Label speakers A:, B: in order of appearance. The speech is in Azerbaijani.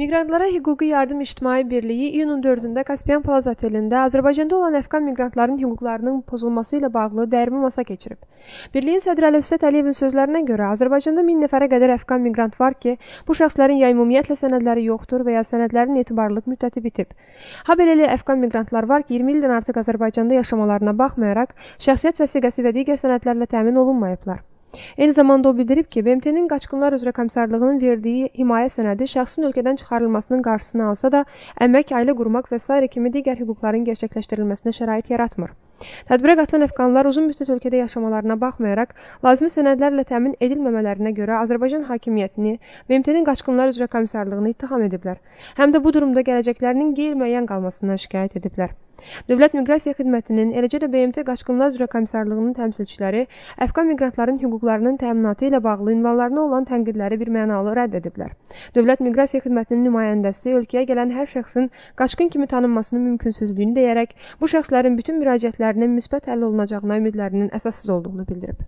A: Miqrantlara Hüquqi Yardım İctimai Birliyi iyunun 4-də Kaspiyan Plaza otelində Azərbaycanda olan əfqan miqrantların hüquqlarının pozulması ilə bağlı dəyirmi masa keçirib. Birliyin sədri Əlifsət Əliyevin sözlərinə görə Azərbaycanda 1000 nəfərə qədər əfqan miqrant var ki, bu şəxslərin ya ümumiyyətlə sənədləri yoxdur və ya sənədlərin etibarlılıq müddəti bitib. Habeləli əfqan miqrantlar var ki, 20 ildən artıq Azərbaycanda yaşamalarına baxmayaraq, şəxsiyyət vəsiqəsi və digər sənədlərlə təmin olunmayıblar. Eyni zamanda o bildirib ki, BMT-nin Qaçqınlar üzrə Komissarlığının verdiyi himayə sənədi şəxsin ölkədən çıxarılmasının qarşısını alsa da, əmək, ailə qurmaq və s. kimi digər hüquqların gerçəkləşdirilməsinə şərait yaratmır. Tədbirə qatılan əfqanlar uzun müddət ölkədə yaşamalarına baxmayaraq, lazımi sənədlərlə təmin edilməmələrinə görə Azərbaycan hakimiyyətini, BMT-nin Qaçqınlar üzrə Komissarlığını ittiham ediblər. Həm də bu durumda gələcəklərinin qeyri-müəyyən qalmasından şikayət ediblər. Dövlət Miqrasiya Xidmətinin, eləcə də BMT Qaçqınlar üzrə Komissarlığının təmsilçiləri əfqan miqrantların hüquqlarının təminatı ilə bağlı ünvanlarına olan tənqidləri bir mənalı rədd ediblər. Dövlət Miqrasiya Xidmətinin nümayəndəsi ölkəyə gələn hər şəxsin qaçqın kimi tanınmasının mümkünsüzlüyünü deyərək, bu şəxslərin bütün müraciətlərinin müsbət həll olunacağına ümidlərinin əsassız olduğunu bildirib.